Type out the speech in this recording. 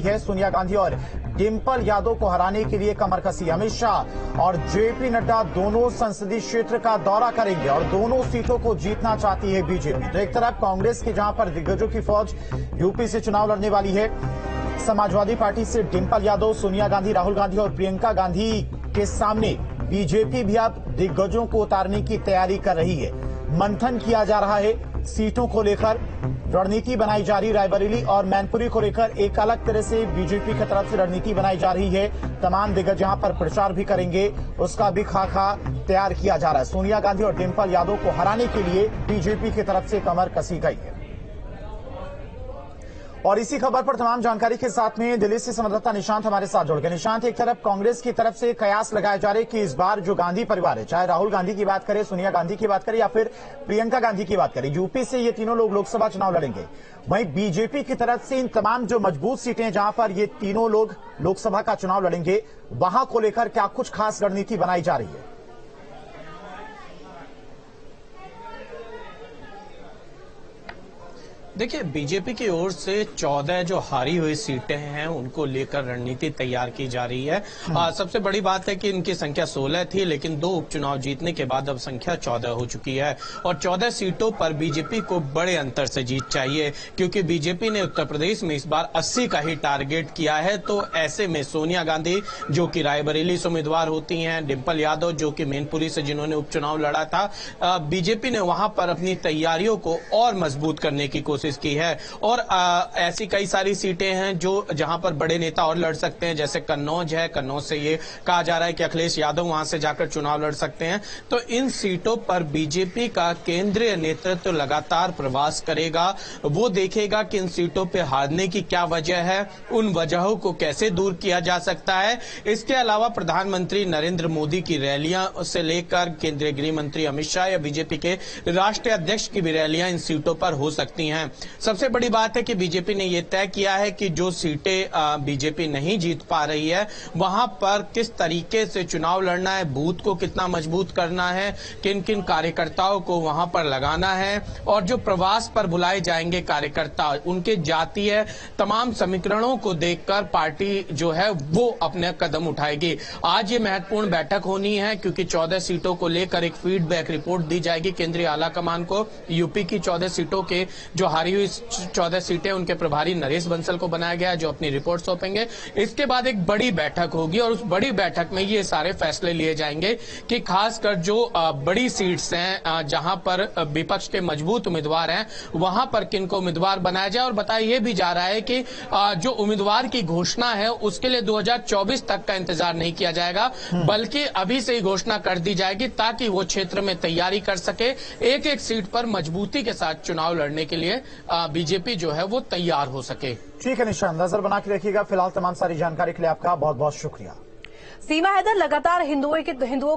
है सोनिया गांधी और डिंपल यादव को हराने के लिए कमर कसी। अमित शाह और जेपी नड्डा दोनों संसदीय क्षेत्र का दौरा करेंगे और दोनों सीटों को जीतना चाहती है बीजेपी। तो एक तरफ कांग्रेस की जहां पर दिग्गजों की फौज यूपी से चुनाव लड़ने वाली है, समाजवादी पार्टी से डिंपल यादव, सोनिया गांधी, राहुल गांधी और प्रियंका गांधी के सामने बीजेपी भी अब दिग्गजों को उतारने की तैयारी कर रही है। मंथन किया जा रहा है सीटों को लेकर, रणनीति बनाई जा रही। रायबरेली और मैनपुरी को लेकर एक अलग तरह से बीजेपी की तरफ से रणनीति बनाई जा रही है। तमाम दिग्गज यहां पर प्रचार भी करेंगे, उसका भी खाका तैयार किया जा रहा है। सोनिया गांधी और डिंपल यादव को हराने के लिए बीजेपी की तरफ से कमर कसी गई है। और इसी खबर पर तमाम जानकारी के साथ में दिल्ली से संवाददाता निशांत हमारे साथ जुड़ गए। निशांत, एक तरफ कांग्रेस की तरफ से कयास लगाए जा रहे कि इस बार जो गांधी परिवार है, चाहे राहुल गांधी की बात करें, सोनिया गांधी की बात करें या फिर प्रियंका गांधी की बात करें, यूपी से ये तीनों लोग लोकसभा चुनाव लड़ेंगे। वहीं बीजेपी की तरफ से इन तमाम जो मजबूत सीटें जहां पर ये तीनों लोग लोकसभा का चुनाव लड़ेंगे, वहां को लेकर क्या कुछ खास रणनीति बनाई जा रही है? देखिए, बीजेपी की ओर से 14 जो हारी हुई सीटें हैं उनको लेकर रणनीति तैयार की जा रही है। सबसे बड़ी बात है कि इनकी संख्या 16 थी, लेकिन 2 उपचुनाव जीतने के बाद अब संख्या 14 हो चुकी है और 14 सीटों पर बीजेपी को बड़े अंतर से जीत चाहिए, क्योंकि बीजेपी ने उत्तर प्रदेश में इस बार 80 का ही टारगेट किया है। तो ऐसे में सोनिया गांधी जो कि रायबरेली से उम्मीदवार होती हैं, डिंपल यादव जो कि मैनपुरी से जिन्होंने उपचुनाव लड़ा था, बीजेपी ने वहां पर अपनी तैयारियों को और मजबूत करने की कोशिश की है। और ऐसी कई सारी सीटें हैं जो जहां पर बड़े नेता और लड़ सकते हैं, जैसे कन्नौज है। कन्नौज से ये कहा जा रहा है कि अखिलेश यादव वहां से जाकर चुनाव लड़ सकते हैं। तो इन सीटों पर बीजेपी का केंद्रीय नेतृत्व लगातार प्रवास करेगा। वो देखेगा कि इन सीटों पर हारने की क्या वजह है, उन वजहों को कैसे दूर किया जा सकता है। इसके अलावा प्रधानमंत्री नरेंद्र मोदी की रैलियां से लेकर केंद्रीय गृह मंत्री अमित शाह या बीजेपी के राष्ट्रीय अध्यक्ष की भी रैलियां इन सीटों पर हो सकती हैं। सबसे बड़ी बात है कि बीजेपी ने यह तय किया है कि जो सीटें बीजेपी नहीं जीत पा रही है, वहां पर किस तरीके से चुनाव लड़ना है, बूथ को कितना मजबूत करना है, किन किन कार्यकर्ताओं को वहां पर लगाना है और जो प्रवास पर बुलाए जाएंगे कार्यकर्ता, उनके जातीय तमाम समीकरणों को देखकर पार्टी जो है वो अपने कदम उठाएगी। आज ये महत्वपूर्ण बैठक होनी है, क्योंकि 14 सीटों को लेकर एक फीडबैक रिपोर्ट दी जाएगी केंद्रीय आलाकमान को। यूपी की 14 सीटों के जो हारी हुई 14 सीटें, उनके प्रभारी नरेश बंसल को बनाया गया है, जो अपनी रिपोर्ट सौंपेंगे। इसके बाद एक बड़ी बैठक होगी और उस बड़ी बैठक में ये सारे फैसले लिए जाएंगे कि खासकर जो बड़ी सीट्स हैं, जहां पर विपक्ष के मजबूत उम्मीदवार हैं, वहां पर किनको उम्मीदवार बनाया जाए। और बताया यह भी जा रहा है कि जो उम्मीदवार की घोषणा है उसके लिए 2024 तक का इंतजार नहीं किया जाएगा, बल्कि अभी से ही घोषणा कर दी जाएगी, ताकि वो क्षेत्र में तैयारी कर सके, एक एक सीट पर मजबूती के साथ चुनाव लड़ने के लिए बीजेपी जो है वो तैयार हो सके। ठीक है निशान, नजर बना के रखिएगा। फिलहाल तमाम सारी जानकारी के लिए आपका बहुत बहुत शुक्रिया। सीमा हैदर, लगातार हिंदुओं